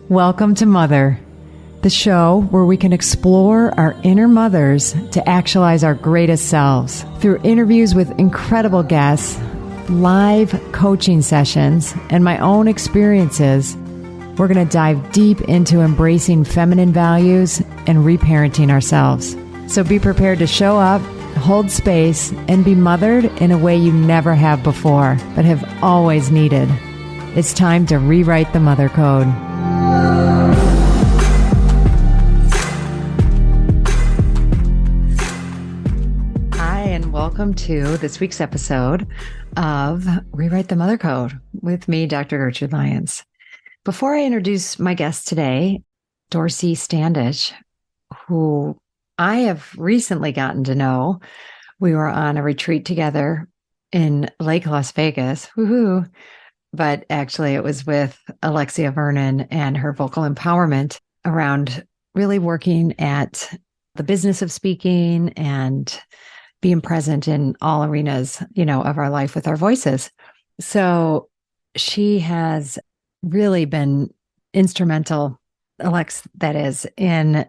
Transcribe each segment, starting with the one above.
Welcome to Mother, the show where we can explore our inner mothers to actualize our greatest selves. Through interviews with incredible guests, live coaching sessions, and my own experiences, we're going to dive deep into embracing feminine values and reparenting ourselves. So be prepared to show up, hold space, and be mothered in a way you never have before, but have always needed. It's time to rewrite the mother code. Welcome to this week's episode of Rewrite the Mother Code with me, Dr. Gertrude Lyons. Before I introduce my guest today, Dorsey Standish, who I have recently gotten to know. We were on a retreat together in Lake Las Vegas, woohoo! But actually it was with Alexia Vernon and her vocal empowerment around really working at the business of speaking and being present in all arenas, of our life with our voices. So she has really been instrumental, Alex, that is, in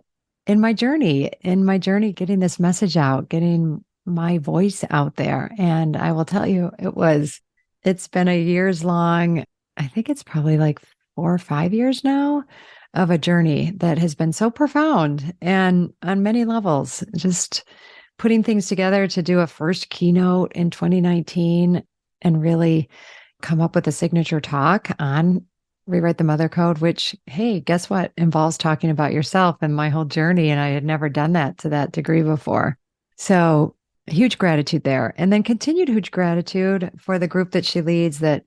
my journey, getting this message out, getting my voice out there. And I will tell you, it's been a years long, I think it's probably like 4 or 5 years now of a journey that has been so profound and on many levels, just putting things together to do a first keynote in 2019 and really come up with a signature talk on Rewrite the Mother Code, which, hey, guess what? Involves talking about yourself and my whole journey. And I had never done that to that degree before. So huge gratitude there. And then continued huge gratitude for the group that she leads, that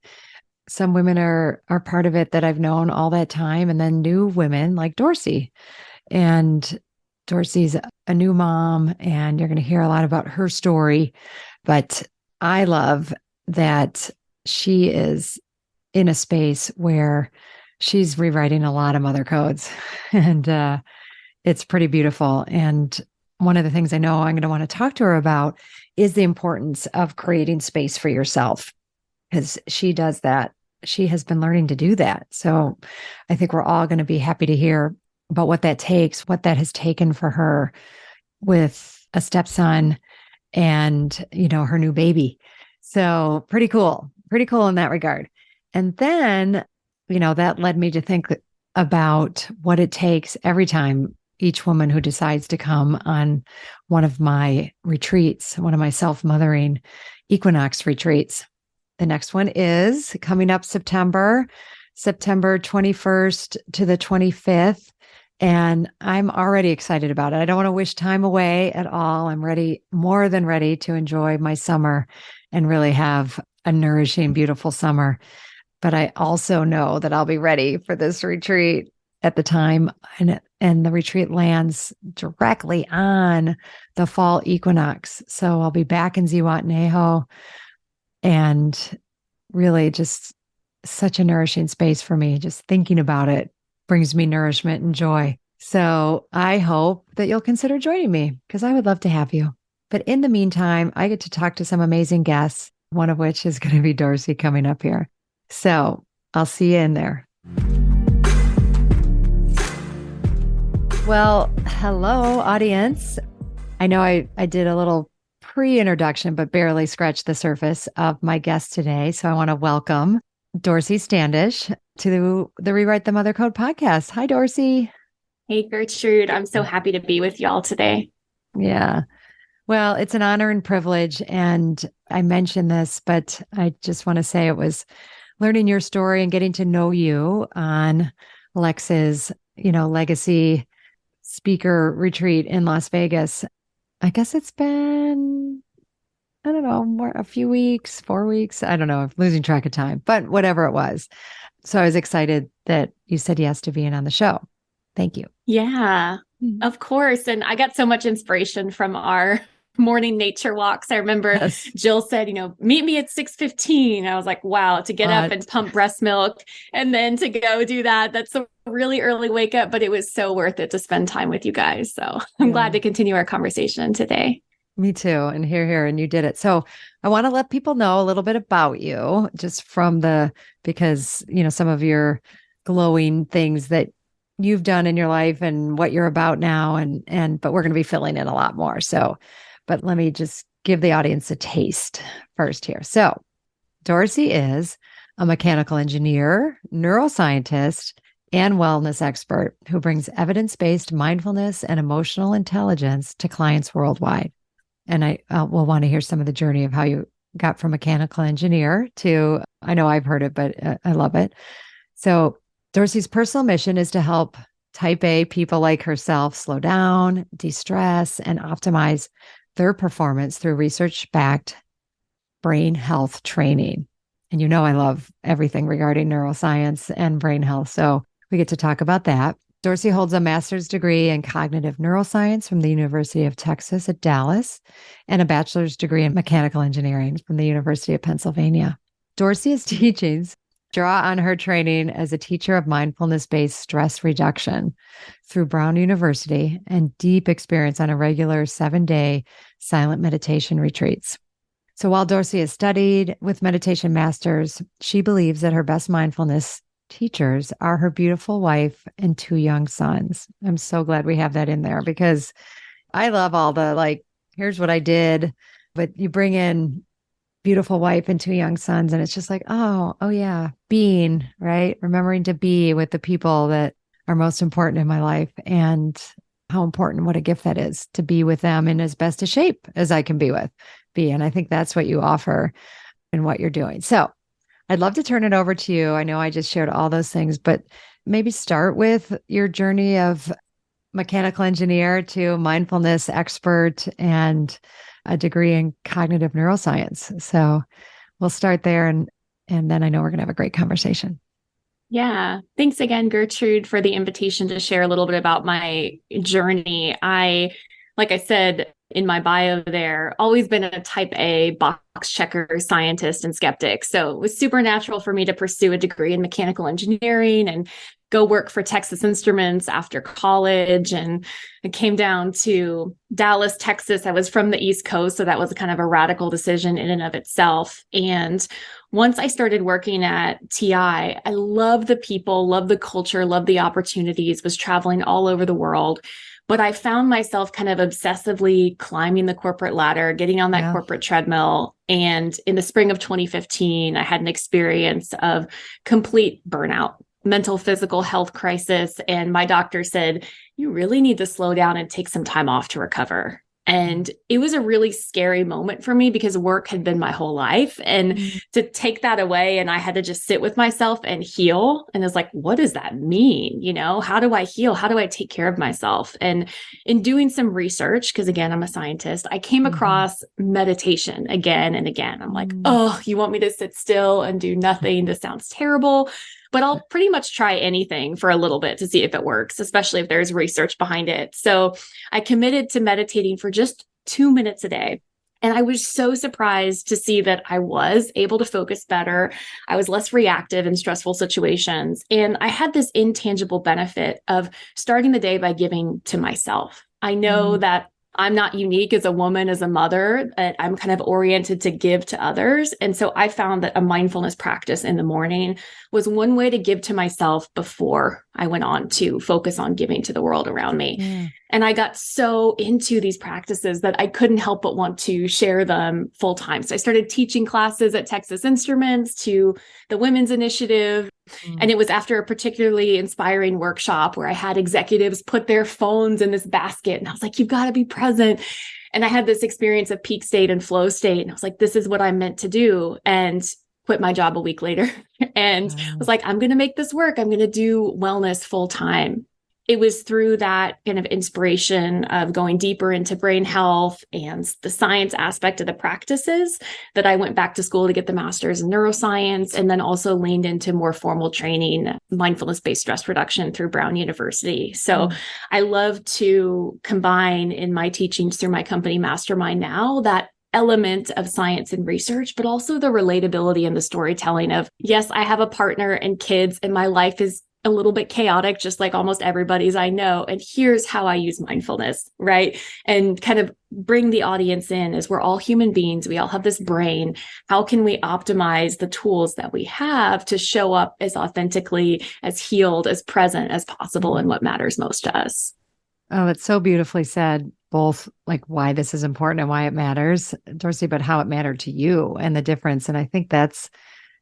some women are part of it that I've known all that time. And then new women like Dorsey. And Dorsey's a new mom, and you're going to hear a lot about her story. But I love that she is in a space where she's rewriting a lot of mother codes, and it's pretty beautiful. And one of the things I know I'm going to want to talk to her about is the importance of creating space for yourself, because she does that. She has been learning to do that. So I think we're all going to be happy to hear about what that takes, what that has taken for her with a stepson and, her new baby. So pretty cool in that regard. And then, that led me to think about what it takes every time each woman who decides to come on one of my retreats, one of my self-mothering equinox retreats. The next one is coming up September 21st to the 25th. And I'm already excited about it. I don't want to wish time away at all. I'm ready, more than ready to enjoy my summer and really have a nourishing, beautiful summer. But I also know that I'll be ready for this retreat at the time. And the retreat lands directly on the fall equinox. So I'll be back in Zihuatanejo, and really just such a nourishing space for me. Just thinking about it brings me nourishment and joy. So I hope that you'll consider joining me, because I would love to have you. But in the meantime, I get to talk to some amazing guests, one of which is going to be Dorsey coming up here. So I'll see you in there. Well, hello, audience. I know I did a little pre-introduction, but barely scratched the surface of my guest today. So I want to welcome Dorsey Standish to the Rewrite the Mother Code podcast. Hi, Dorsey. Hey, Gertrude. I'm so happy to be with y'all today. Yeah. Well, it's an honor and privilege. And I mentioned this, but I just want to say it was learning your story and getting to know you on Lex's, legacy speaker retreat in Las Vegas. I guess it's been, I don't know, a few weeks, 4 weeks. I don't know. I'm losing track of time, but whatever it was. So I was excited that you said yes to being on the show. Thank you. Yeah, of course. And I got so much inspiration from our morning nature walks. I remember Jill said, meet me at 6:15. I was like, wow, to get up and pump breast milk and then to go do that. That's a really early wake up, but it was so worth it to spend time with you guys. So I'm glad to continue our conversation today. Me too. And here, and you did it. So I want to let people know a little bit about you, just from because, some of your glowing things that you've done in your life and what you're about now. But we're going to be filling in a lot more. So, but let me just give the audience a taste first here. So, Dorsey is a mechanical engineer, neuroscientist, and wellness expert who brings evidence-based mindfulness and emotional intelligence to clients worldwide. And I will want to hear some of the journey of how you got from mechanical engineer to, I know I've heard it, but I love it. So Dorsey's personal mission is to help type A people like herself slow down, de-stress, and optimize their performance through research-backed brain health training. And you know, I love everything regarding neuroscience and brain health. So we get to talk about that. Dorsey holds a master's degree in cognitive neuroscience from the University of Texas at Dallas and a bachelor's degree in mechanical engineering from the University of Pennsylvania. Dorsey's teachings draw on her training as a teacher of mindfulness-based stress reduction through Brown University and deep experience on a regular 7-day silent meditation retreats. So while Dorsey has studied with meditation masters, she believes that her best mindfulness teachers are her beautiful wife and 2 young sons. I'm so glad we have that in there because I love all the like, here's what I did, but you bring in beautiful wife and 2 young sons and it's just like, oh yeah, being, right? Remembering to be with the people that are most important in my life and how important, what a gift that is to be with them in as best a shape as I can be. And I think that's what you offer and what you're doing. So I'd love to turn it over to you. I know I just shared all those things, but maybe start with your journey of mechanical engineer to mindfulness expert and a degree in cognitive neuroscience. So we'll start there and then I know we're going to have a great conversation. Yeah. Thanks again, Gertrude, for the invitation to share a little bit about my journey. Like I said in my bio there, always been a type A box checker, scientist, and skeptic. So it was super natural for me to pursue a degree in mechanical engineering and go work for Texas Instruments after college. And I came down to Dallas, Texas. I was from the East Coast, so that was kind of a radical decision in and of itself. And once I started working at TI, I love the people, love the culture, love the opportunities, was traveling all over the world. But I found myself kind of obsessively climbing the corporate ladder, getting on that corporate treadmill. And in the spring of 2015, I had an experience of complete burnout, mental, physical health crisis. And my doctor said, you really need to slow down and take some time off to recover. And it was a really scary moment for me because work had been my whole life. And to take that away, and I had to just sit with myself and heal. And it's like, what does that mean? You know, how do I heal? How do I take care of myself? And in doing some research, because again, I'm a scientist, I came across meditation again and again. I'm like, oh, you want me to sit still and do nothing? This sounds terrible. But I'll pretty much try anything for a little bit to see if it works, especially if there's research behind it. So I committed to meditating for just 2 minutes a day. And I was so surprised to see that I was able to focus better. I was less reactive in stressful situations. And I had this intangible benefit of starting the day by giving to myself. I know that I'm not unique as a woman, as a mother, that I'm kind of oriented to give to others. And so I found that a mindfulness practice in the morning was one way to give to myself before I went on to focus on giving to the world around me. Yeah. And I got so into these practices that I couldn't help but want to share them full time. So I started teaching classes at Texas Instruments to the Women's Initiative. And it was after a particularly inspiring workshop where I had executives put their phones in this basket. And I was like, you've got to be present. And I had this experience of peak state and flow state. And I was like, this is what I'm meant to do. And quit my job a week later and was like, I'm going to make this work. I'm going to do wellness full time. It was through that kind of inspiration of going deeper into brain health and the science aspect of the practices that I went back to school to get the master's in neuroscience, and then also leaned into more formal training, mindfulness-based stress reduction through Brown University. So I love to combine in my teachings through my company Mastermind now that element of science and research, but also the relatability and the storytelling of, yes, I have a partner and kids, and my life is a little bit chaotic, just like almost everybody's I know. And here's how I use mindfulness, right? And kind of bring the audience in as we're all human beings. We all have this brain. How can we optimize the tools that we have to show up as authentically, as healed, as present as possible in what matters most to us? Oh, it's so beautifully said, both like why this is important and why it matters, Dorsey, but how it mattered to you and the difference. And I think that's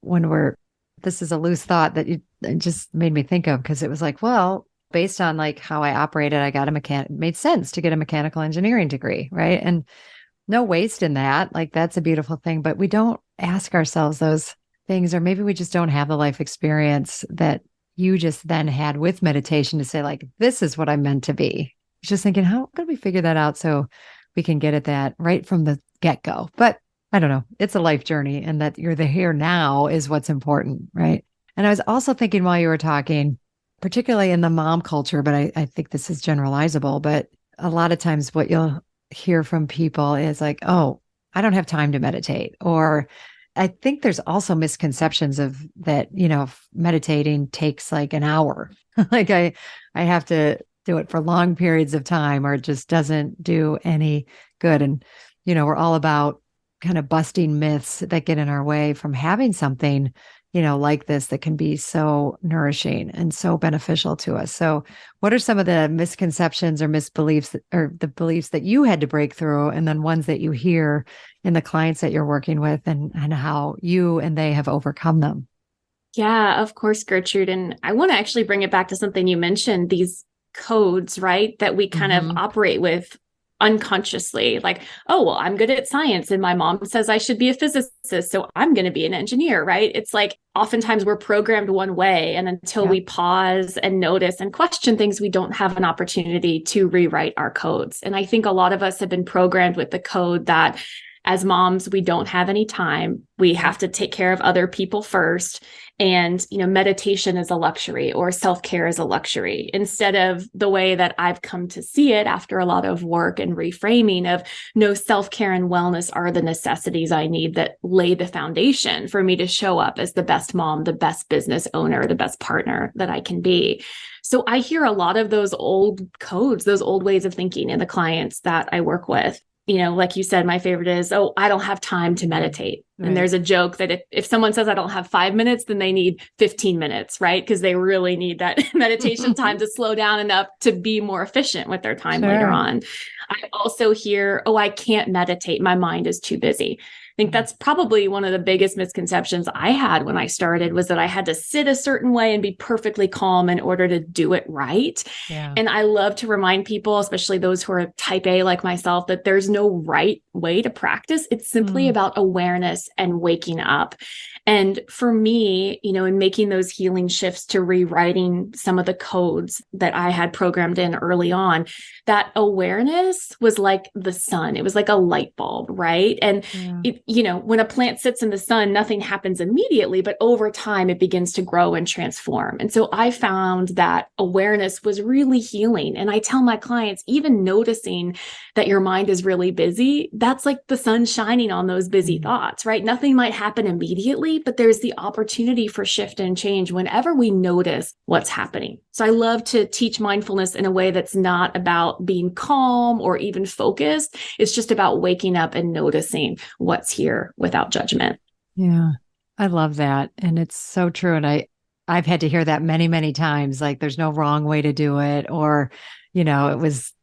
when this is a loose thought that it just made me think of, because it was like, well, based on like how I operated, I got it made sense to get a mechanical engineering degree, right? And no waste in that. Like, that's a beautiful thing, but we don't ask ourselves those things, or maybe we just don't have the life experience that you just then had with meditation to say, like, this is what I'm meant to be. Just thinking, how could we figure that out so we can get at that right from the get-go? But I don't know. It's a life journey, and that you're the here now is what's important, right? And I was also thinking while you were talking, particularly in the mom culture, but I think this is generalizable, but a lot of times what you'll hear from people is like, oh, I don't have time to meditate. Or I think there's also misconceptions of that, meditating takes like an hour. Like I have to do it for long periods of time, or it just doesn't do any good. And, we're all about kind of busting myths that get in our way from having something, like this that can be so nourishing and so beneficial to us. So what are some of the misconceptions or misbeliefs or the beliefs that you had to break through, and then ones that you hear in the clients that you're working with, and how you and they have overcome them? Yeah, of course, Gertrude. And I want to actually bring it back to something you mentioned, these codes, right? That we kind of operate with unconsciously, like, oh, well, I'm good at science and my mom says I should be a physicist, so I'm going to be an engineer, right? It's like oftentimes we're programmed one way, and until we pause and notice and question things, we don't have an opportunity to rewrite our codes. And I think a lot of us have been programmed with the code that as moms, we don't have any time. We have to take care of other people first. And, meditation is a luxury, or self-care is a luxury, instead of the way that I've come to see it after a lot of work and reframing of, no, self-care and wellness are the necessities I need that lay the foundation for me to show up as the best mom, the best business owner, the best partner that I can be. So I hear a lot of those old codes, those old ways of thinking in the clients that I work with. Like you said, my favorite is, oh, I don't have time to meditate. Right. And there's a joke that if someone says I don't have 5 minutes, then they need 15 minutes, right? Because they really need that meditation time to slow down enough to be more efficient with their time later on. I also hear, oh, I can't meditate. My mind is too busy. I think that's probably one of the biggest misconceptions I had when I started, was that I had to sit a certain way and be perfectly calm in order to do it right. Yeah. And I love to remind people, especially those who are type A like myself, that there's no right way to practice. It's simply about awareness and waking up. And for me, in making those healing shifts to rewriting some of the codes that I had programmed in early on, that awareness was like the sun. It was like a light bulb, right? And when a plant sits in the sun, nothing happens immediately, but over time it begins to grow and transform. And so I found that awareness was really healing. And I tell my clients, even noticing that your mind is really busy, that's like the sun shining on those busy thoughts, right? Nothing might happen immediately, but there's the opportunity for shift and change whenever we notice what's happening. So I love to teach mindfulness in a way that's not about being calm or even focused. It's just about waking up and noticing what's here without judgment. Yeah, I love that. And it's so true. And I've had to hear that many, many times, like there's no wrong way to do it. Or, it was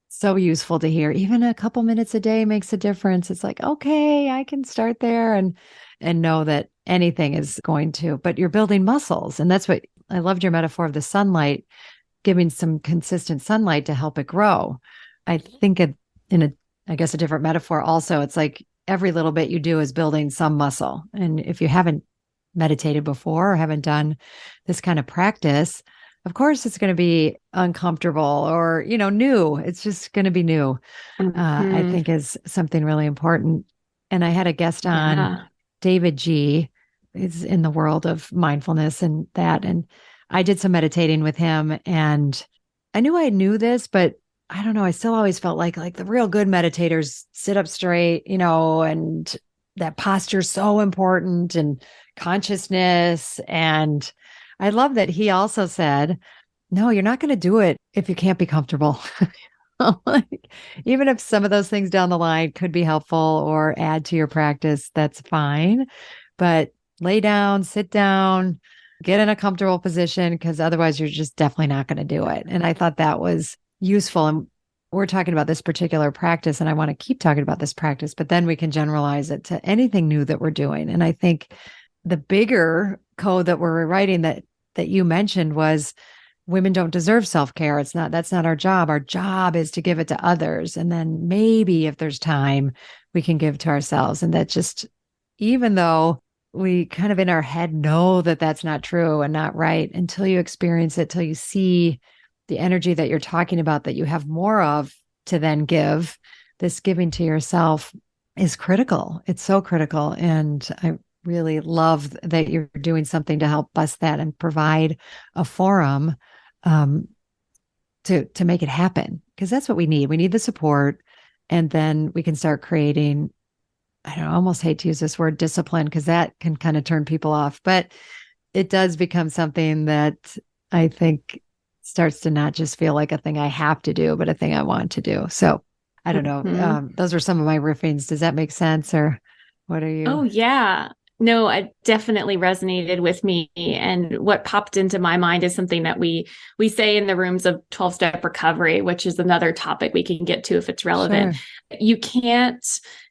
so useful to hear, even a couple minutes a day makes a difference. It's like, okay, I can start there and know that anything is going to, but you're building muscles. And that's what I loved, your metaphor of the sunlight, giving some consistent sunlight to help it grow. I think in a different metaphor also, it's like every little bit you do is building some muscle. And if you haven't meditated before or haven't done this kind of practice, of course, it's going to be uncomfortable or, new. It's just going to be new, I think is something really important. And I had a guest on, David G. is in the world of mindfulness and that. And I did some meditating with him, and I knew I knew this, but I don't know. I still always felt like the real good meditators sit up straight, and that posture is so important, and consciousness. And I love that he also said, no, you're not going to do it if you can't be comfortable. Like, even if some of those things down the line could be helpful or add to your practice, that's fine. But lay down, sit down, get in a comfortable position, because otherwise you're just definitely not going to do it. And I thought that was useful. And we're talking about this particular practice, and I want to keep talking about this practice, but then we can generalize it to anything new that we're doing. And I think the bigger code that we're rewriting that you mentioned was women don't deserve self-care. That's not our job. Our job is to give it to others. And then maybe if there's time, we can give to ourselves. And that just, even though we kind of in our head know that that's not true and not right, until you experience it, till you see the energy that you're talking about, that you have more of to then give, this giving to yourself is critical. It's so critical. And I really love that you're doing something to help us that and provide a forum to make it happen, because that's what we need. We need the support, and then we can start creating. I don't know, I almost hate to use this word discipline, because that can kind of turn people off, but it does become something that I think starts to not just feel like a thing I have to do, but a thing I want to do. So I don't know. Those are some of my riffings. Does that make sense, or what are you? Oh, yeah. No, it definitely resonated with me. And what popped into my mind is something that we say in the rooms of 12-step recovery, which is another topic we can get to if it's relevant. Sure. You can't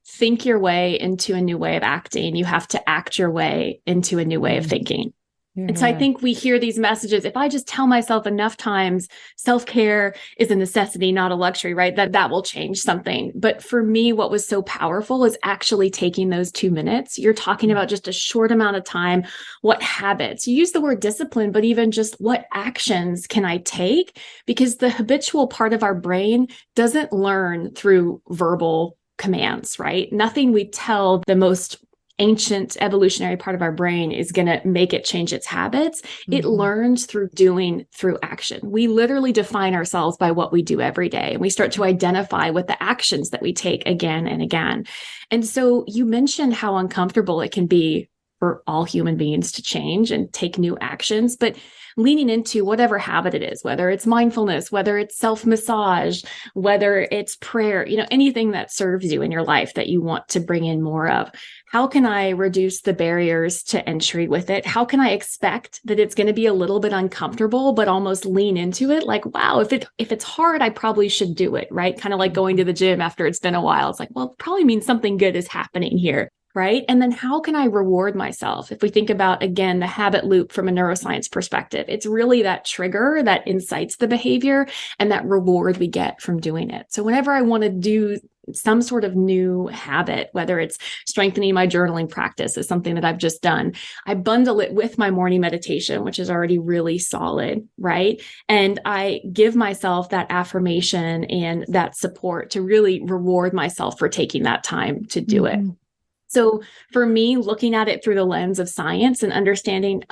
think your way into a new way of acting. You have to act your way into a new way of thinking. And so I think we hear these messages. If I just tell myself enough times, self-care is a necessity, not a luxury, right? That will change something. But for me, what was so powerful is actually taking those 2 minutes. You're talking about just a short amount of time. What habits? You use the word discipline, but even just what actions can I take? Because the habitual part of our brain doesn't learn through verbal commands, right? Nothing we tell the most ancient evolutionary part of our brain is going to make it change its habits. It learns through doing, through action. We literally define ourselves by what we do every day, and we start to identify with the actions that we take again and again. And so you mentioned how uncomfortable it can be for all human beings to change and take new actions, but leaning into whatever habit it is, whether it's mindfulness, whether it's self-massage, whether it's prayer, anything that serves you in your life that you want to bring in more of. How can I reduce the barriers to entry with it? How can I expect that it's going to be a little bit uncomfortable, but almost lean into it? Like, wow, if it's hard, I probably should do it, right? Kind of like going to the gym after it's been a while. It's like, well, it probably means something good is happening here. Right. And then how can I reward myself? If we think about, again, the habit loop from a neuroscience perspective, it's really that trigger that incites the behavior and that reward we get from doing it. So whenever I want to do some sort of new habit, whether it's strengthening my journaling practice is something that I've just done, I bundle it with my morning meditation, which is already really solid, right? And I give myself that affirmation and that support to really reward myself for taking that time to do it. So for me, looking at it through the lens of science and understanding,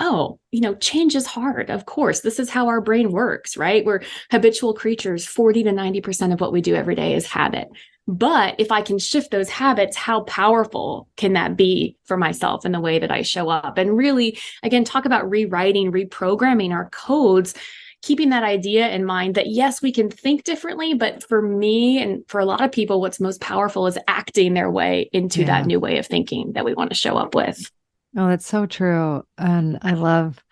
change is hard. Of course, this is how our brain works, right? We're habitual creatures. 40 to 90% of what we do every day is habit. But if I can shift those habits, how powerful can that be for myself and the way that I show up? And really, again, talk about rewriting, reprogramming our codes, keeping that idea in mind that, yes, we can think differently, but for me and for a lot of people, what's most powerful is acting their way into that new way of thinking that we want to show up with. Oh, that's so true. And I love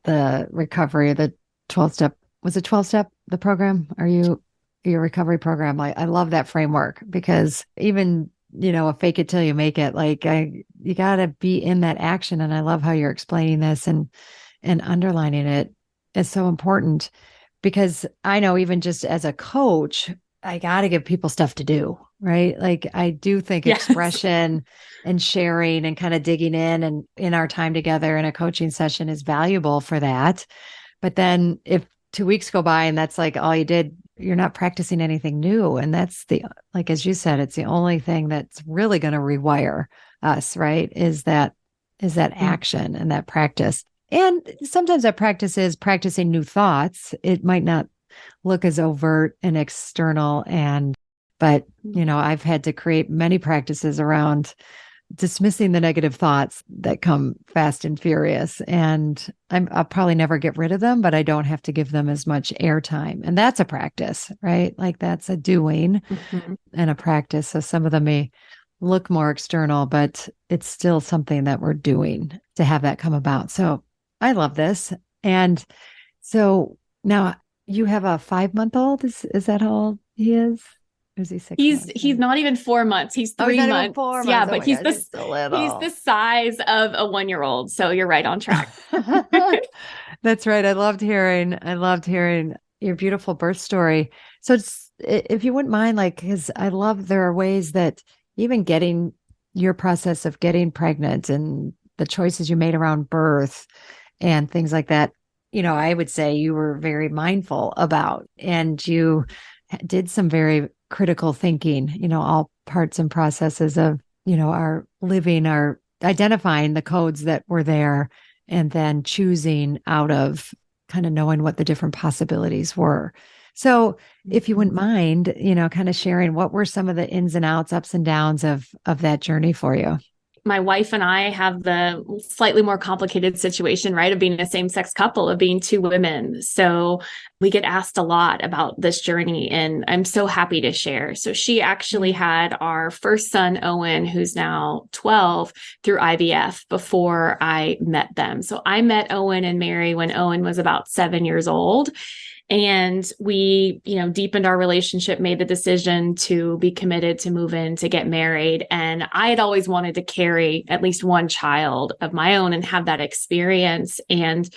the recovery, the 12-step. Was it 12-step, the program? Your recovery program? I love that framework, because even, a fake it till you make it, you got to be in that action. And I love how you're explaining this and underlining it is so important, because I know even just as a coach, I got to give people stuff to do, right? Like, I do think expression and sharing and kind of digging in and our time together in a coaching session is valuable for that. But then if 2 weeks go by and that's like all you did, you're not practicing anything new. And that's as you said, it's the only thing that's really going to rewire us, right? Is that action and that practice. And sometimes that practice is practicing new thoughts. It might not look as overt and external. But I've had to create many practices around dismissing the negative thoughts that come fast and furious. And I'll probably never get rid of them, but I don't have to give them as much airtime. And that's a practice, right? Like that's a doing and a practice. So some of them may look more external, but it's still something that we're doing to have that come about. So I love this. And so now you have a 5-month-old. Is that how old he is? Or is he 6 months? He's not even 4 months. He's 3 months. 4 months. Yeah, but he's the size of a 1-year-old. So you're right on track. That's right. I loved hearing your beautiful birth story. So if you wouldn't mind, like, because I love there are ways that even getting your process of getting pregnant and the choices you made around birth and things like that, I would say you were very mindful about, and you did some very critical thinking, all parts and processes of, our living, our identifying the codes that were there, and then choosing out of kind of knowing what the different possibilities were. So if you wouldn't mind, kind of sharing what were some of the ins and outs, ups and downs of that journey for you? My wife and I have the slightly more complicated situation, right, of being a same-sex couple, of being two women. So we get asked a lot about this journey, and I'm so happy to share. So she actually had our first son, Owen, who's now 12, through IVF before I met them. So I met Owen and Mary when Owen was about 7 years old. And we, deepened our relationship, made the decision to be committed to move in, to get married. And I had always wanted to carry at least one child of my own and have that experience. And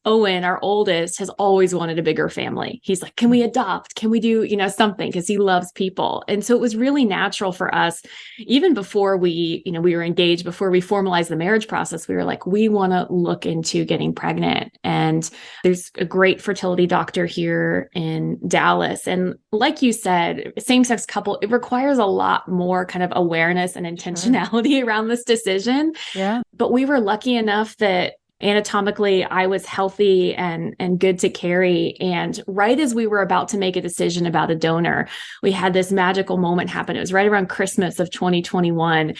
Owen, our oldest, has always wanted a bigger family. He's like, can we adopt? Can we do, something? Because he loves people. And so it was really natural for us, even before we were engaged, before we formalized the marriage process, we were like, we want to look into getting pregnant. And there's a great fertility doctor here in Dallas. And like you said, same-sex couple, it requires a lot more kind of awareness and intentionality around this decision. Yeah. But we were lucky enough that anatomically, I was healthy and good to carry. And right as we were about to make a decision about a donor, we had this magical moment happen. It was right around Christmas of 2021.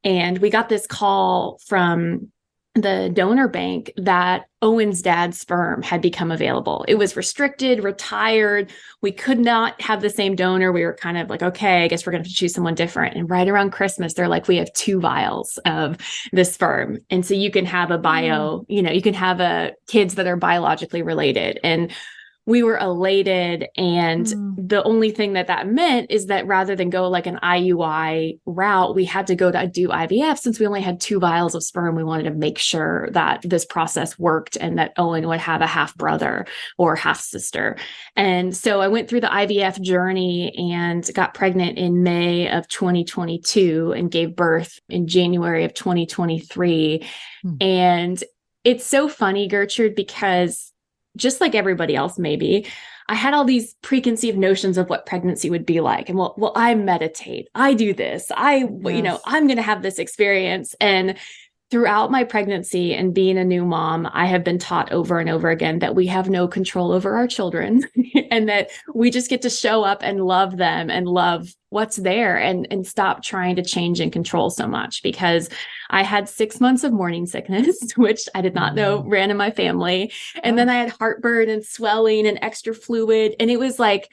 And we got this call from the donor bank that Owen's dad's sperm had become available. It was restricted, retired. We could not have the same donor. We were kind of like, okay, I guess we're going to have to choose someone different. And right around Christmas, they're like, we have 2 vials of the sperm. And so you can have you can have kids that are biologically related. And we were elated. And the only thing that meant is that rather than go like an IUI route, we had to go to do IVF. Since we only had 2 vials of sperm, we wanted to make sure that this process worked and that Owen would have a half brother or half sister. And so I went through the IVF journey and got pregnant in May of 2022 and gave birth in January of 2023. And it's so funny, Gertrude, because just like everybody else, maybe, I had all these preconceived notions of what pregnancy would be like. And well, I meditate, I do this, I'm going to have this experience. And throughout my pregnancy and being a new mom, I have been taught over and over again that we have no control over our children and that we just get to show up and love them and love what's there and stop trying to change and control so much. Because I had 6 months of morning sickness, which I did not know ran in my family. And then I had heartburn and swelling and extra fluid. And it was like,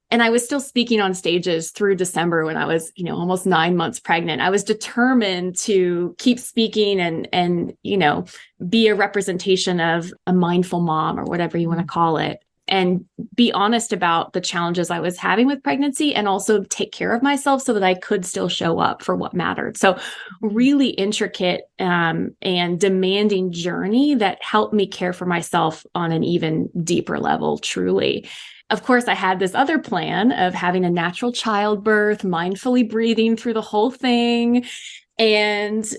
and I was still speaking on stages through December when I was, almost 9 months pregnant. I was determined to keep speaking and be a representation of a mindful mom or whatever you want to call it, and be honest about the challenges I was having with pregnancy and also take care of myself so that I could still show up for what mattered. So really intricate and demanding journey that helped me care for myself on an even deeper level, truly. Of course, I had this other plan of having a natural childbirth, mindfully breathing through the whole thing. And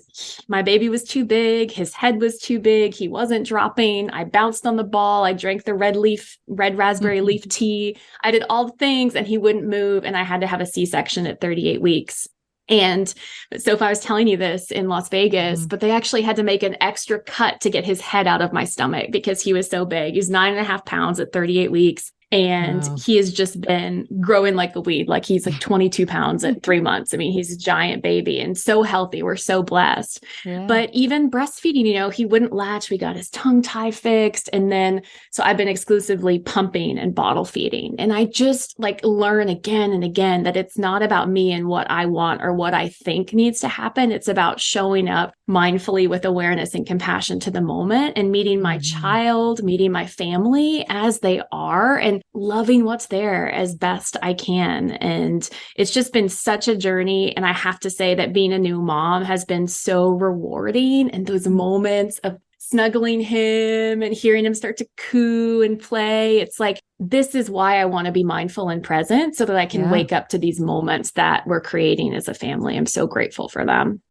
my baby was too big. His head was too big. He wasn't dropping. I bounced on the ball. I drank the red raspberry leaf tea. I did all the things and he wouldn't move. And I had to have a C-section at 38 weeks. And so if I was telling you this in Las Vegas, but they actually had to make an extra cut to get his head out of my stomach because he was so big. He was 9.5 pounds at 38 weeks. And Wow. he has just been growing like a weed. Like he's like 22 pounds at 3 months. I mean, he's a giant baby and so healthy. We're so blessed. Yeah. But even breastfeeding, he wouldn't latch. We got his tongue tie fixed. And then, so I've been exclusively pumping and bottle feeding. And I just like learn again and again that it's not about me and what I want or what I think needs to happen. It's about showing up mindfully with awareness and compassion to the moment and meeting my child, meeting my family as they are, and loving what's there as best I can. And it's just been such a journey. And I have to say that being a new mom has been so rewarding. And those moments of snuggling him and hearing him start to coo and play, it's like, this is why I want to be mindful and present so that I can wake up to these moments that we're creating as a family. I'm so grateful for them.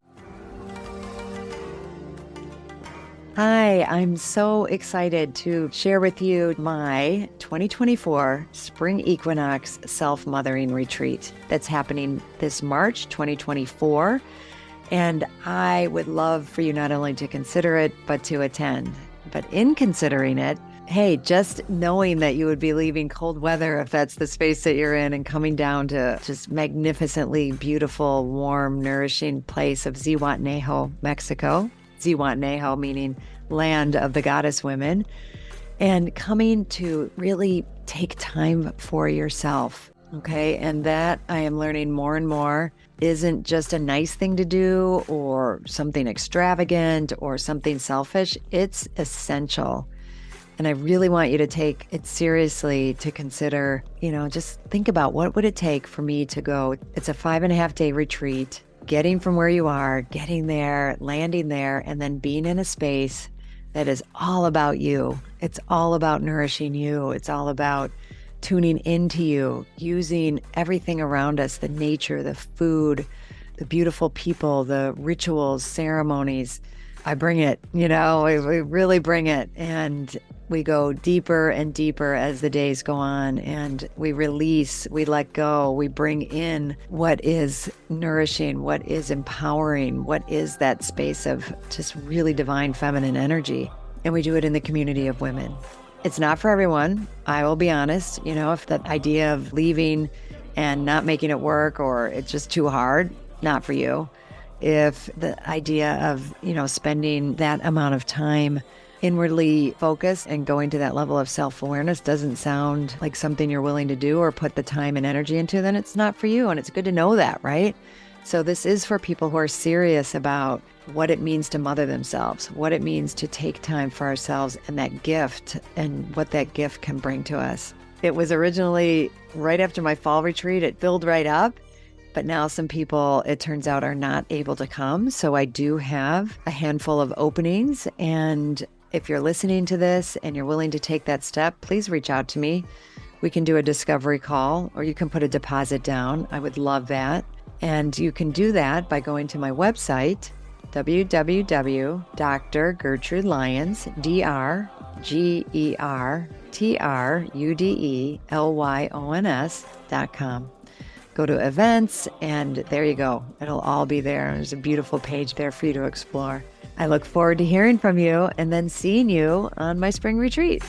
Hi, I'm so excited to share with you my 2024 Spring Equinox Self-Mothering Retreat that's happening this March 2024. And I would love for you not only to consider it, but to attend. But in considering it, hey, just knowing that you would be leaving cold weather, if that's the space that you're in, and coming down to just magnificently beautiful, warm, nourishing place of Zihuatanejo, Mexico. Zihuatanejo meaning land of the goddess women, and coming to really take time for yourself. Okay. And that I am learning more and more isn't just a nice thing to do or something extravagant or something selfish. It's essential. And I really want you to take it seriously, to consider, just think about what would it take for me to go. It's a 5.5-day retreat, getting from where you are, getting there, landing there, and then being in a space that is all about you. It's all about nourishing you. It's all about tuning into you, using everything around us, the nature, the food, the beautiful people, the rituals, ceremonies. I bring it, we really bring it. And we go deeper and deeper as the days go on, and we release, we let go, we bring in what is nourishing, what is empowering, what is that space of just really divine feminine energy. And we do it in the community of women. It's not for everyone. I will be honest, if that idea of leaving and not making it work, or it's just too hard, not for you. If the idea of, spending that amount of time inwardly focused and going to that level of self-awareness doesn't sound like something you're willing to do or put the time and energy into, then it's not for you. And it's good to know that, right? So this is for people who are serious about what it means to mother themselves, what it means to take time for ourselves, and that gift and what that gift can bring to us. It was originally right after my fall retreat. It filled right up. But now some people, it turns out, are not able to come. So I do have a handful of openings. And if you're listening to this and you're willing to take that step, please reach out to me. We can do a discovery call, or you can put a deposit down. I would love that. And you can do that by going to my website, www.drgertrudelyons.com. Go to events, and there you go. It'll all be there. There's a beautiful page there for you to explore. I look forward to hearing from you and then seeing you on my spring retreat.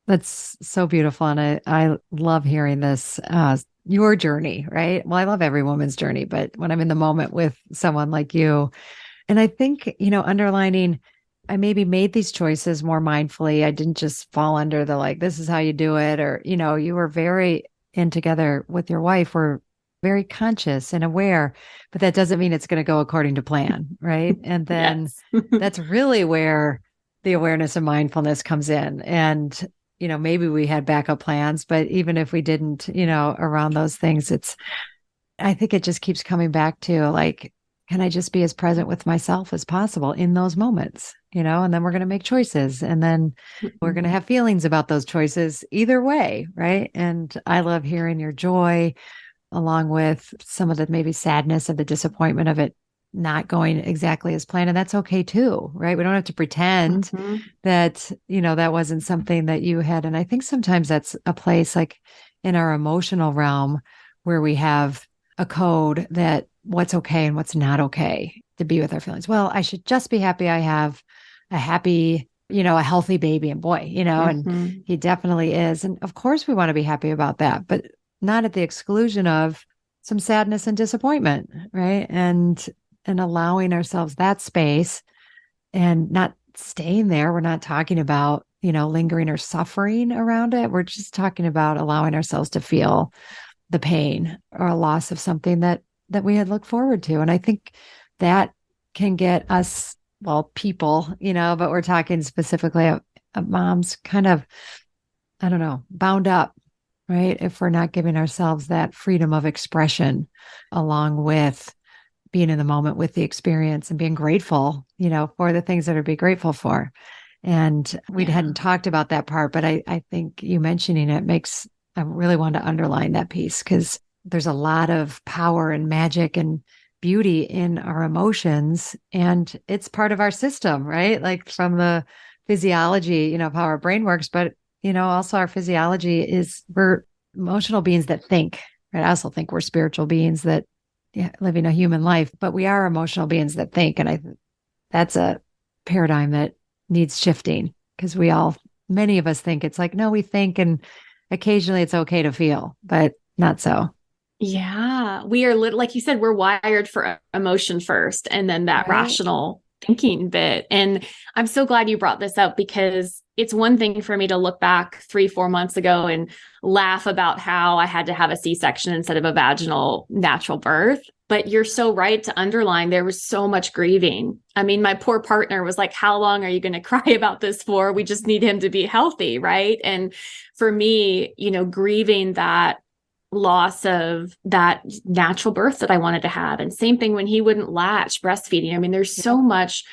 That's so beautiful. And I love hearing this, your journey, right? Well, I love every woman's journey, but when I'm in the moment with someone like you, and I think, underlining, I maybe made these choices more mindfully. I didn't just fall under the, this is how you do it. Or, you were very in together with your wife, were very conscious and aware, but that doesn't mean it's going to go according to plan. Right. And then that's really where the awareness and mindfulness comes in. And, maybe we had backup plans, but even if we didn't, around those things, I think it just keeps coming back to can I just be as present with myself as possible in those moments, and then we're going to make choices, and then we're going to have feelings about those choices either way. Right. And I love hearing your joy along with some of the maybe sadness of the disappointment of it not going exactly as planned. And that's okay too, right? We don't have to pretend that, that wasn't something that you had. And I think sometimes that's a place in our emotional realm where we have a code that what's okay and what's not okay. to be with our feelings. Well, I should just be happy I have a happy, a healthy baby and boy, and he definitely is. And of course we want to be happy about that, but not at the exclusion of some sadness and disappointment, right? And allowing ourselves that space and not staying there. We're not talking about, lingering or suffering around it. We're just talking about allowing ourselves to feel the pain or a loss of something that we had looked forward to. And I think that can get us, well, people, but we're talking specifically of moms kind of, I don't know, bound up, right? If we're not giving ourselves that freedom of expression along with being in the moment with the experience and being grateful, for the things that are to be grateful for. And we hadn't talked about that part, but I think you mentioning it I really want to underline that piece because there's a lot of power and magic and beauty in our emotions, and it's part of our system, right? Like from the physiology, of how our brain works, but also our physiology is we're emotional beings that think, right? I also think we're spiritual beings that living a human life, but we are emotional beings that think. And that's a paradigm that needs shifting because many of us think it's like, no, we think, and occasionally it's okay to feel, but not so. Yeah, we are like you said, we're wired for emotion first and then that rational thinking bit. And I'm so glad you brought this up because it's one thing for me to look back 3-4 months ago and laugh about how I had to have a C-section instead of a vaginal natural birth. But you're so right to underline there was so much grieving. I mean, my poor partner was like, how long are you going to cry about this for? We just need him to be healthy, right? And for me, grieving that loss of that natural birth that I wanted to have. And same thing when he wouldn't latch breastfeeding. I mean, there's so much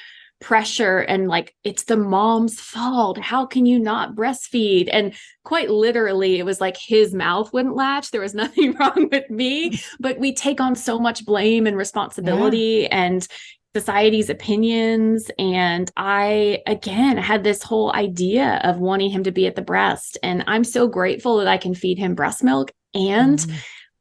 pressure and like, it's the mom's fault. How can you not breastfeed? And quite literally, it was like his mouth wouldn't latch. There was nothing wrong with me, but we take on so much blame and responsibility and society's opinions. And I, again, had this whole idea of wanting him to be at the breast. And I'm so grateful that I can feed him breast milk. And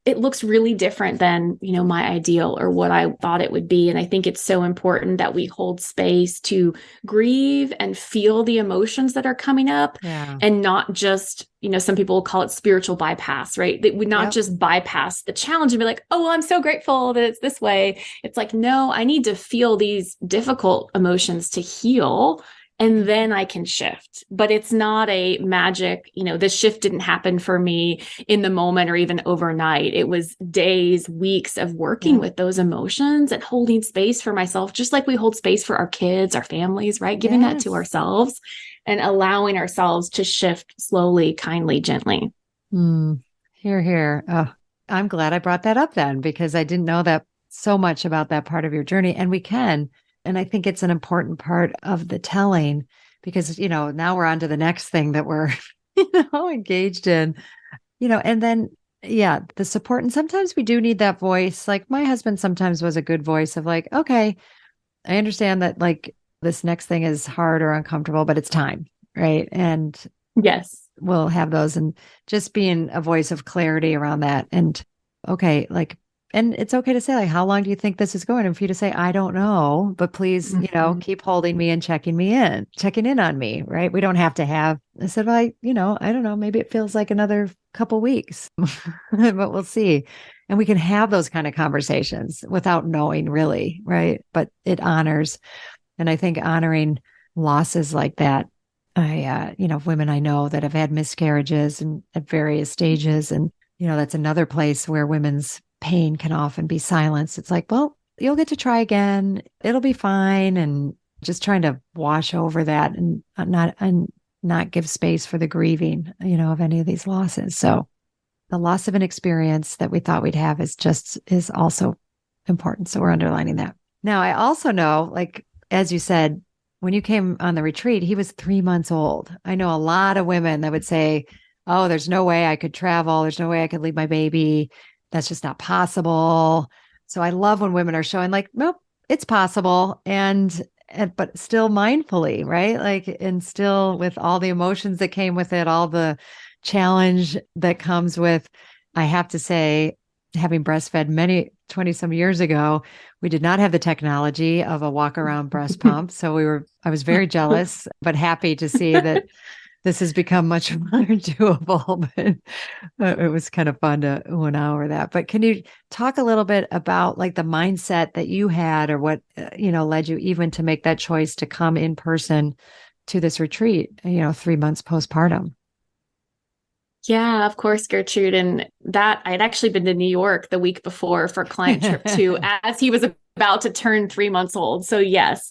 it looks really different than, my ideal or what I thought it would be. And I think it's so important that we hold space to grieve and feel the emotions that are coming up and not just, some people will call it spiritual bypass, right? That we not just bypass the challenge and be like, oh, well, I'm so grateful that it's this way. It's like, no, I need to feel these difficult emotions to heal. And then I can shift. But it's not a magic, this shift didn't happen for me in the moment or even overnight. It was days, weeks of working with those emotions and holding space for myself, just like we hold space for our kids, our families, right? Giving that to ourselves and allowing ourselves to shift slowly, kindly, gently. Hear, hear. Oh, I'm glad I brought that up then because I didn't know that so much about that part of your journey. And we can. And I think it's an important part of the telling because, now we're on to the next thing that we're, engaged in, and then, the support. And sometimes we do need that voice. Like my husband sometimes was a good voice of like, okay, I understand that like this next thing is hard or uncomfortable, but it's time. Right. And we'll have those and just being a voice of clarity around that. And okay, like, and it's okay to say, like, how long do you think this is going? And for you to say, I don't know, but please, keep holding me and checking in on me, right? We don't have to have, I said, well, I don't know, maybe it feels like another couple weeks, but we'll see. And we can have those kind of conversations without knowing really, right? But it honors. And I think honoring losses like that, women I know that have had miscarriages and at various stages. And, that's another place where women's pain can often be silenced. It's like, well, you'll get to try again. It'll be fine. And just trying to wash over that and not give space for the grieving, of any of these losses. So the loss of an experience that we thought we'd have is also important. So we're underlining that. Now, I also know, like, as you said, when you came on the retreat, he was 3 months old. I know a lot of women that would say, oh, there's no way I could travel. There's no way I could leave my baby. That's just not possible. So I love when women are showing like, nope, it's possible. And but still mindfully, right? Like, and still with all the emotions that came with it, all the challenge that comes with, I have to say, having breastfed many 20 some years ago, we did not have the technology of a walk around breast pump. So I was very jealous, but happy to see that this has become much more doable. But it was kind of fun to ooh and ah over that. But can you talk a little bit about like the mindset that you had, or what, led you even to make that choice to come in person to this retreat, 3 months postpartum? Yeah, of course, Gertrude. And that I had actually been to New York the week before for a client trip too, as he was about to turn 3 months old. So yes,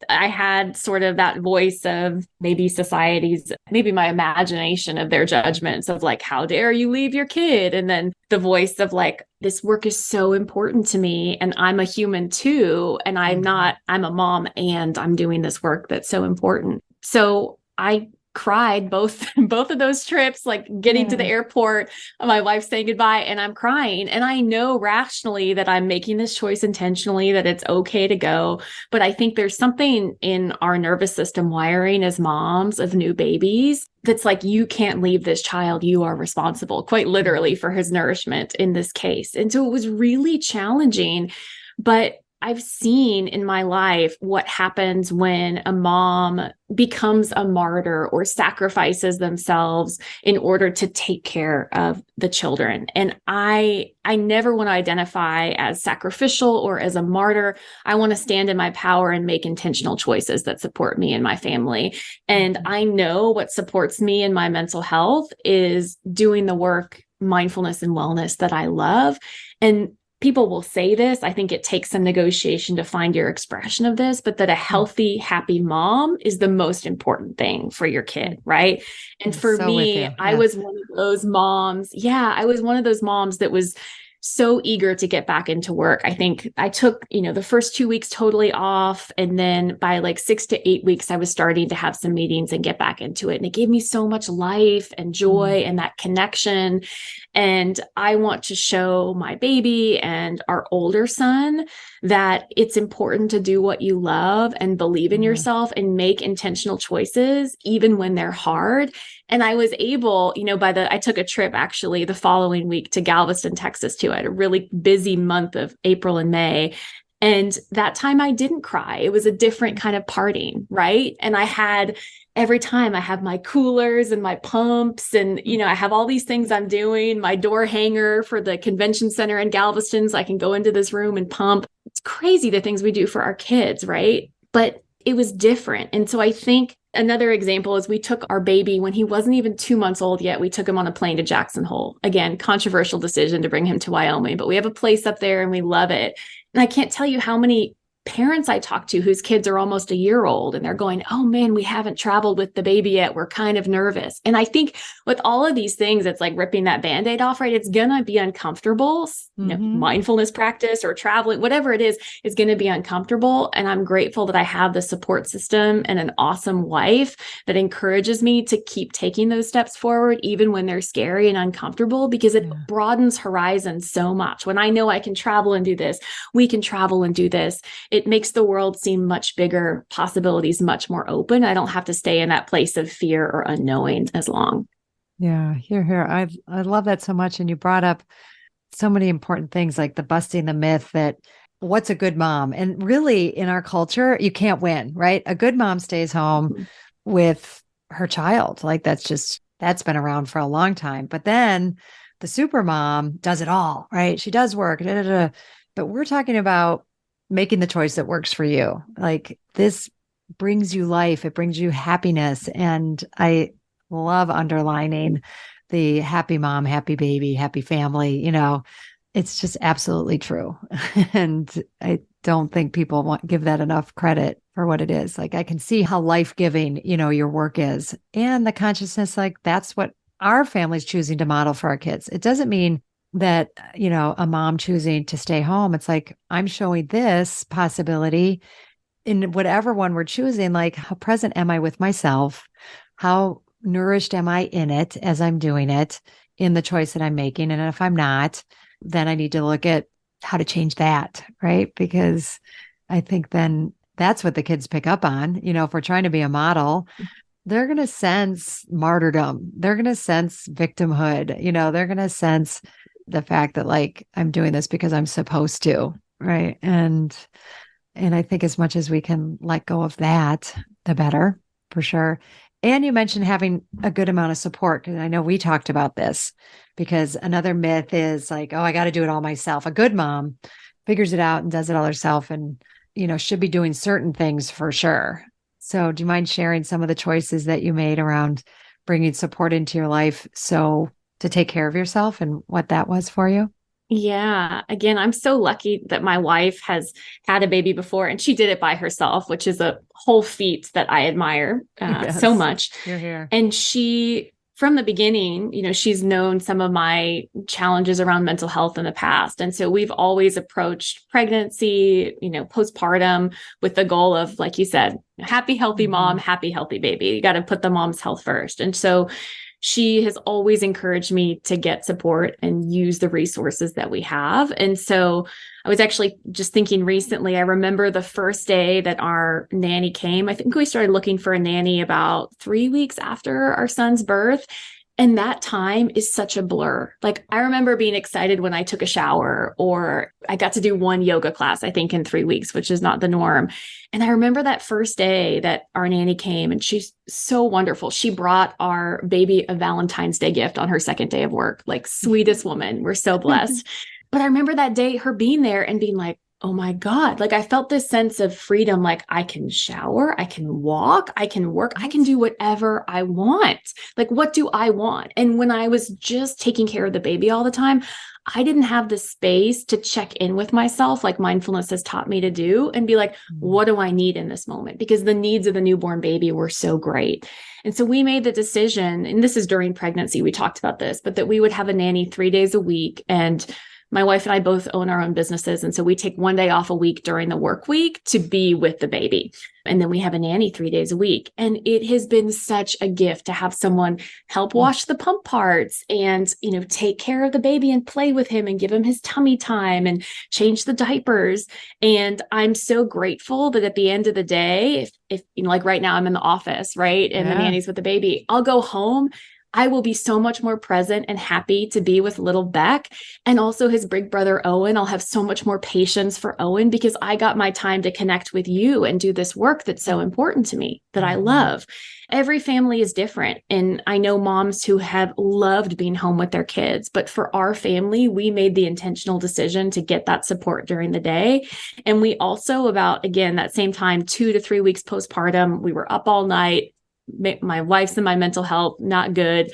I had sort of that voice of maybe society's, maybe my imagination of their judgments of like, how dare you leave your kid? And then the voice of like, this work is so important to me and I'm a human too. And I'm a mom and I'm doing this work that's so important. So I cried both of those trips, like getting to the airport, my wife saying goodbye, and I'm crying. And I know rationally that I'm making this choice intentionally, that it's okay to go. But I think there's something in our nervous system wiring as moms of new babies that's like, you can't leave this child. You are responsible, quite literally, for his nourishment in this case. And so it was really challenging. But I've seen in my life what happens when a mom becomes a martyr or sacrifices themselves in order to take care of the children. And I never want to identify as sacrificial or as a martyr. I want to stand in my power and make intentional choices that support me and my family. And I know what supports me in my mental health is doing the work, mindfulness and wellness that I love. And people will say this. I think it takes some negotiation to find your expression of this, but that a healthy, happy mom is the most important thing for your kid, right? And for me, I was one of those moms. Yeah, I was one of those moms that was so eager to get back into work. I think I took, the first 2 weeks totally off. And then by like 6 to 8 weeks, I was starting to have some meetings and get back into it. And it gave me so much life and joy and that connection. And I want to show my baby and our older son that it's important to do what you love and believe in yourself and make intentional choices, even when they're hard. And I was able, I took a trip actually the following week to Galveston, Texas too. I had a really busy month of April and May. And that time I didn't cry. It was a different kind of partying, right? And every time I have my coolers and my pumps and, I have all these things I'm doing, my door hanger for the convention center in Galveston, so I can go into this room and pump. It's crazy the things we do for our kids, right? But it was different. And so I think another example is we took our baby when he wasn't even 2 months old yet. We took him on a plane to Jackson Hole. Again, controversial decision to bring him to Wyoming, but we have a place up there and we love it. And I can't tell you how many parents I talk to whose kids are almost a year old and they're going, oh man, we haven't traveled with the baby yet. We're kind of nervous. And I think with all of these things, it's like ripping that Band-Aid off, right? It's going to be uncomfortable. Mindfulness practice or traveling, whatever it is going to be uncomfortable. And I'm grateful that I have the support system and an awesome wife that encourages me to keep taking those steps forward, even when they're scary and uncomfortable, because it broadens horizons so much. When I know I can travel and do this, we can travel and do this. It makes the world seem much bigger, possibilities much more open. I don't have to stay in that place of fear or unknowing as long. Yeah, here. I love that so much. And you brought up so many important things like the busting the myth that what's a good mom? And really in our culture, you can't win, right? A good mom stays home with her child. Like that's been around for a long time. But then the super mom does it all, right? She does work, but we're talking about making the choice that works for you. Like this brings you life. It brings you happiness. And I love underlining the happy mom, happy baby, happy family. It's just absolutely true. And I don't think people give that enough credit for what it is. Like I can see how life-giving, your work is, and the consciousness, like that's what our family's choosing to model for our kids. It doesn't mean that, a mom choosing to stay home. It's like, I'm showing this possibility in whatever one we're choosing. Like, how present am I with myself? How nourished am I in it as I'm doing it in the choice that I'm making? And if I'm not, then I need to look at how to change that, right? Because I think then that's what the kids pick up on. If we're trying to be a model, they're going to sense martyrdom. They're going to sense victimhood. They're going to sense the fact that like I'm doing this because I'm supposed to, right? And I think as much as we can let go of that, the better, for sure. And you mentioned having a good amount of support. And I know we talked about this because another myth is like, oh, I got to do it all myself. A good mom figures it out and does it all herself and, should be doing certain things for sure. So do you mind sharing some of the choices that you made around bringing support into your life so to take care of yourself and what that was for you? Yeah. Again, I'm so lucky that my wife has had a baby before and she did it by herself, which is a whole feat that I admire so much. You're here. And she, from the beginning, she's known some of my challenges around mental health in the past. And so we've always approached pregnancy, postpartum with the goal of, like you said, happy, healthy mom, happy, healthy baby. You got to put the mom's health first. And so she has always encouraged me to get support and use the resources that we have. And so I was actually just thinking recently, I remember the first day that our nanny came. I think we started looking for a nanny about 3 weeks after our son's birth. And that time is such a blur. Like I remember being excited when I took a shower or I got to do one yoga class, I think in 3 weeks, which is not the norm. And I remember that first day that our nanny came and she's so wonderful. She brought our baby a Valentine's Day gift on her second day of work, like sweetest woman. We're so blessed. But I remember that day, her being there and being like, oh my God, like I felt this sense of freedom. Like I can shower, I can walk, I can work, I can do whatever I want. Like, what do I want? And when I was just taking care of the baby all the time, I didn't have the space to check in with myself, like mindfulness has taught me to do, and be like, what do I need in this moment? Because the needs of the newborn baby were so great. And so we made the decision, and this is during pregnancy, we talked about this, but that we would have a nanny 3 days a week. And my wife and I both own our own businesses. And so we take 1 day off a week during the work week to be with the baby. And then we have a nanny 3 days a week. And it has been such a gift to have someone help wash the pump parts and, take care of the baby and play with him and give him his tummy time and change the diapers. And I'm so grateful that at the end of the day, if like right now I'm in the office, right? And the nanny's with the baby, I'll go home. I will be so much more present and happy to be with little Beck and also his big brother, Owen. I'll have so much more patience for Owen because I got my time to connect with you and do this work that's so important to me, that I love. Every family is different. And I know moms who have loved being home with their kids, but for our family, we made the intentional decision to get that support during the day. And we also again, that same time, 2 to 3 weeks postpartum, we were up all night. My wife's in my mental health, not good.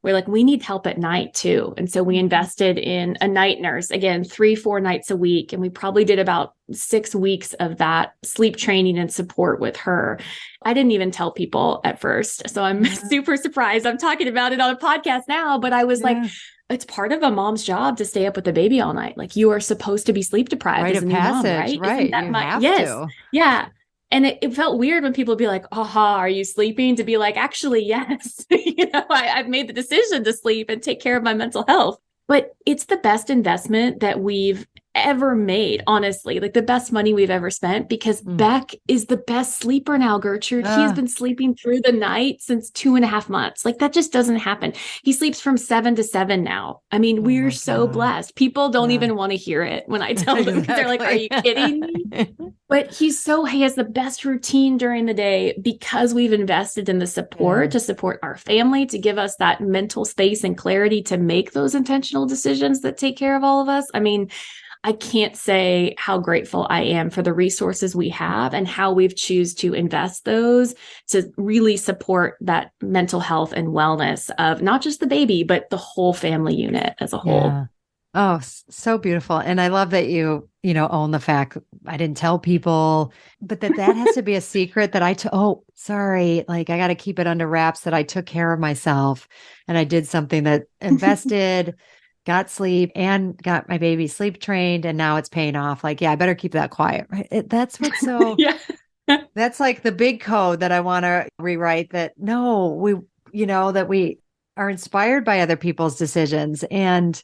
We're like, we need help at night too. And so we invested in a night nurse, again, 3-4 nights a week. And we probably did about 6 weeks of that sleep training and support with her. I didn't even tell people at first. So I'm super surprised. I'm talking about it on a podcast now, but I was like, it's part of a mom's job to stay up with the baby all night. Like you are supposed to be sleep deprived as a new mom, right? Right. Isn't that yes. Yeah. And it felt weird when people would be like, aha, are you sleeping? To be like, actually, yes. I've made the decision to sleep and take care of my mental health. But it's the best investment that we've ever made, honestly, like the best money we've ever spent, because Beck is the best sleeper now, Gertrude. He has been sleeping through the night since 2.5 months. Like that just doesn't happen. He sleeps from 7 to 7 now. I mean, we're so blessed. People don't even want to hear it when I tell them. They're like, are you kidding me? But he has the best routine during the day because we've invested in the support to support our family, to give us that mental space and clarity to make those intentional decisions that take care of all of us. I mean, I can't say how grateful I am for the resources we have and how we've choose to invest those to really support that mental health and wellness of not just the baby, but the whole family unit as a whole. Yeah. Oh, so beautiful. And I love that you own the fact I didn't tell people, but that has to be a secret that sorry. Like I got to keep it under wraps that I took care of myself and I did something that invested, got sleep and got my baby sleep trained. And now it's paying off. Like, I better keep that quiet. Right. That's what's so, that's like the big code that I want to rewrite, that that we are inspired by other people's decisions. And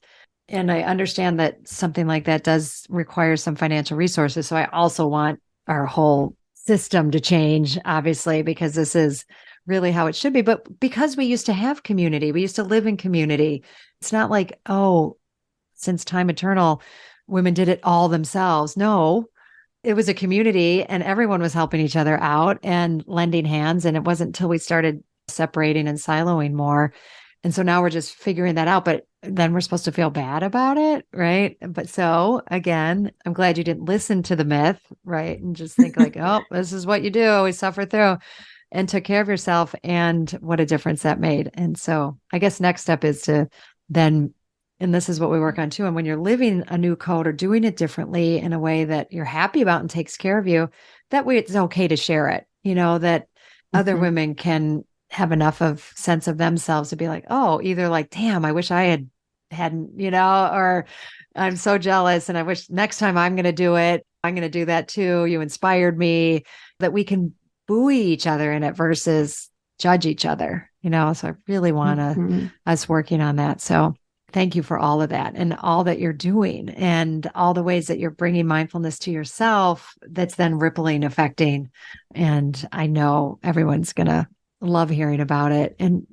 I understand that something like that does require some financial resources. So I also want our whole system to change, obviously, because this is really how it should be. But because we used to have community, we used to live in community. It's not like, since time eternal, women did it all themselves. No, it was a community and everyone was helping each other out and lending hands. And it wasn't until we started separating and siloing more. And so now we're just figuring that out, but then we're supposed to feel bad about it, right? But so again, I'm glad you didn't listen to the myth, right? And just think like, oh, this is what you do. We suffer through, and took care of yourself, and what a difference that made. And so I guess next step is to then, and this is what we work on too. And when you're living a new code or doing it differently in a way that you're happy about and takes care of you, that way it's okay to share it, that other women can have enough of sense of themselves to be like, oh, either like, damn, I wish I hadn't, or I'm so jealous and I wish next time I'm going to do it. I'm going to do that too. You inspired me, that we can buoy each other in it versus judge each other, so I really want us working on that. So thank you for all of that and all that you're doing and all the ways that you're bringing mindfulness to yourself that's then rippling, affecting. And I know everyone's going to love hearing about it, and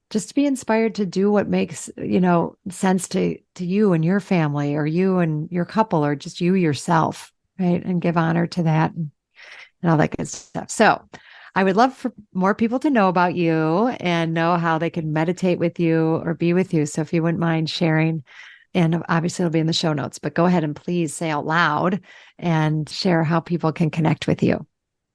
just to be inspired to do what makes, sense to you and your family, or you and your couple, or just you yourself, right? And give honor to that and all that good stuff. So I would love for more people to know about you and know how they can meditate with you or be with you. So if you wouldn't mind sharing, and obviously it'll be in the show notes, but go ahead and please say out loud and share how people can connect with you.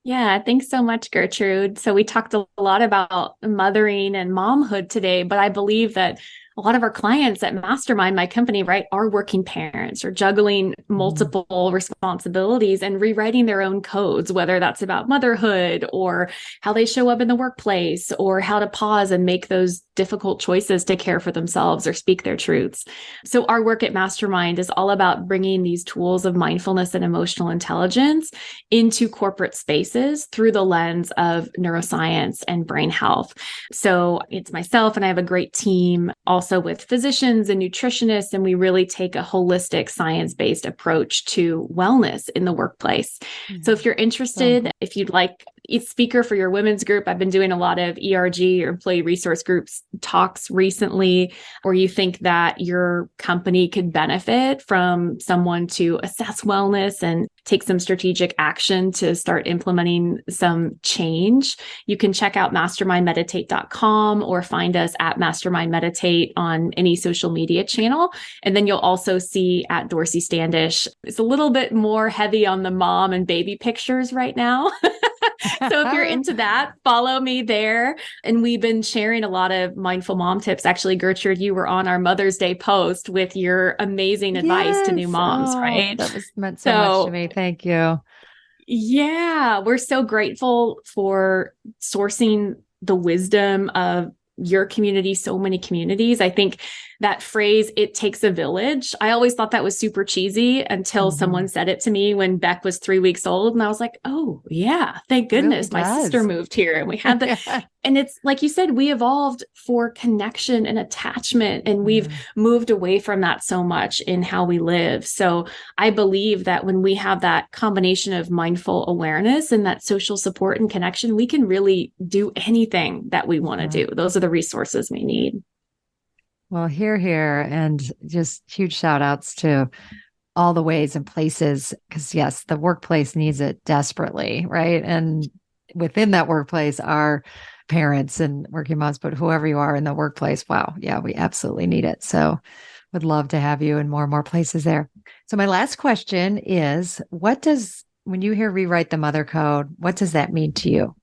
Yeah, thanks so much, Gertrude. So we talked a lot about mothering and momhood today, but I believe that a lot of our clients at Mastermind, my company, right, are working parents or juggling multiple responsibilities and rewriting their own codes, whether that's about motherhood or how they show up in the workplace or how to pause and make those difficult choices to care for themselves or speak their truths. So our work at Mastermind is all about bringing these tools of mindfulness and emotional intelligence into corporate spaces through the lens of neuroscience and brain health. So it's myself, and I have a great team also with physicians and nutritionists, and we really take a holistic science-based approach to wellness in the workplace. So if you're interested, if you'd like a speaker for your women's group, I've been doing a lot of ERG or employee resource groups talks recently, or you think that your company could benefit from someone to assess wellness and take some strategic action to start implementing some change, you can check out mastermindmeditate.com or find us at Mastermind Meditate on any social media channel. And then you'll also see at Dorsey Standish, it's a little bit more heavy on the mom and baby pictures right now. So if you're into that, follow me there. And we've been sharing a lot of mindful mom tips. Actually, Gertrude, you were on our Mother's Day post with your amazing advice to new moms, right? That was meant so much to me. Thank you. Yeah, we're so grateful for sourcing the wisdom of your community, so many communities. I think that phrase, it takes a village. I always thought that was super cheesy until someone said it to me when Beck was 3 weeks old. And I was like, oh yeah, thank goodness my sister moved here and we had the, and it's like you said, we evolved for connection and attachment, and we've moved away from that so much in how we live. So I believe that when we have that combination of mindful awareness and that social support and connection, we can really do anything that we want to do. Those are the resources we need. Well, here, and just huge shout outs to all the ways and places, because yes, the workplace needs it desperately, right? And within that workplace are parents and working moms, but whoever you are in the workplace, wow, yeah, we absolutely need it. So would love to have you in more and more places there. So my last question is, when you hear rewrite the mother code, what does that mean to you?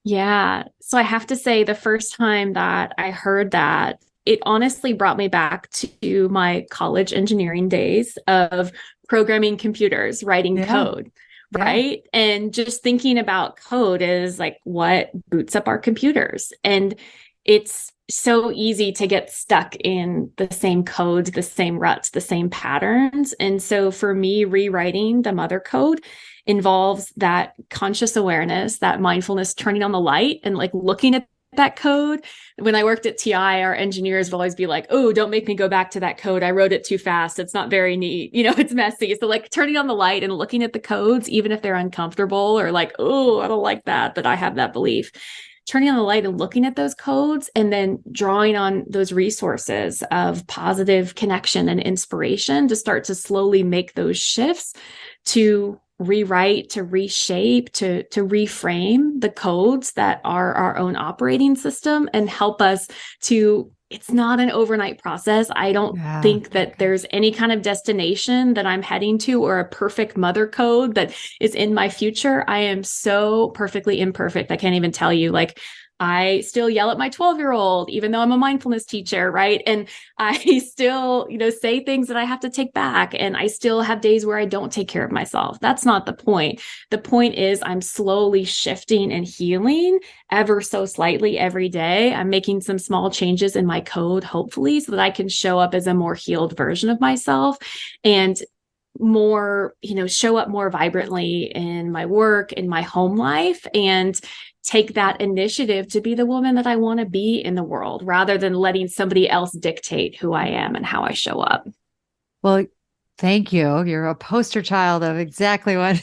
Yeah. So I have to say, the first time that I heard that, it honestly brought me back to my college engineering days of programming computers, writing code, right? And just thinking about code is like what boots up our computers. And it's so easy to get stuck in the same codes, the same ruts, the same patterns. And so for me, rewriting the mother code involves that conscious awareness, that mindfulness, turning on the light and like looking at that code. When I worked at TI, our engineers would always be like, oh, don't make me go back to that code. I wrote it too fast. It's not very neat. It's messy. So like turning on the light and looking at the codes, even if they're uncomfortable or like, oh, I don't like that, but I have that belief. turning on the light and looking at those codes and then drawing on those resources of positive connection and inspiration to start to slowly make those shifts to rewrite, to reshape, to reframe the codes that are our own operating system and help us to, it's not an overnight process. I don't think that there's any kind of destination that I'm heading to or a perfect mother code that is in my future. I am so perfectly imperfect. I can't even tell you, like, I still yell at my 12-year-old, even though I'm a mindfulness teacher, right? And I still, say things that I have to take back. And I still have days where I don't take care of myself. That's not the point. The point is I'm slowly shifting and healing ever so slightly every day. I'm making some small changes in my code, hopefully, so that I can show up as a more healed version of myself and more, show up more vibrantly in my work, in my home life, and take that initiative to be the woman that I want to be in the world rather than letting somebody else dictate who I am and how I show up. Well, thank you. You're a poster child of exactly what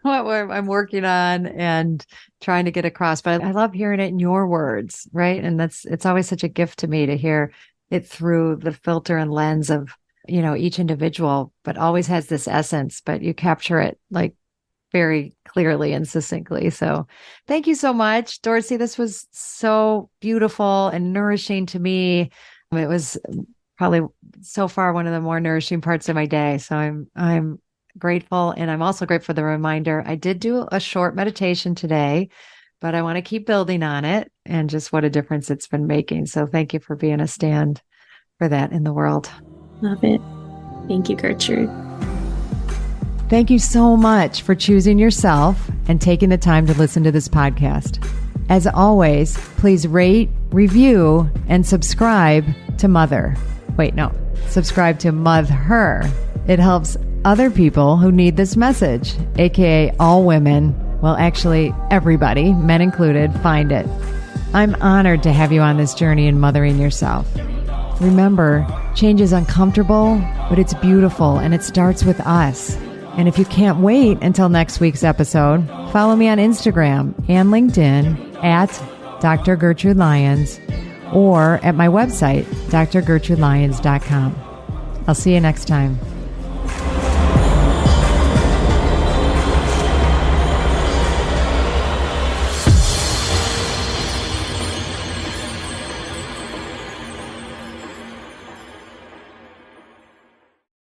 I'm working on and trying to get across. But I love hearing it in your words, right? And it's always such a gift to me to hear it through the filter and lens of, each individual, but always has this essence, but you capture it like very clearly and succinctly. So thank you so much, Dorsey. This was so beautiful and nourishing to me. It was probably so far one of the more nourishing parts of my day. So I'm grateful. And I'm also grateful for the reminder. I did do a short meditation today, but I want to keep building on it and just what a difference it's been making. So thank you for being a stand for that in the world. Love it. Thank you, Gertrude. Thank you so much for choosing yourself and taking the time to listen to this podcast. As always, please rate, review, and subscribe to Mother. Subscribe to Mother. It helps other people who need this message, aka all women, well, actually everybody, men included, find it. I'm honored to have you on this journey in mothering yourself. Remember, change is uncomfortable, but it's beautiful, and it starts with us. And if you can't wait until next week's episode, follow me on Instagram and LinkedIn at Dr. Gertrude Lyons or at my website, drgertrudelyons.com. I'll see you next time.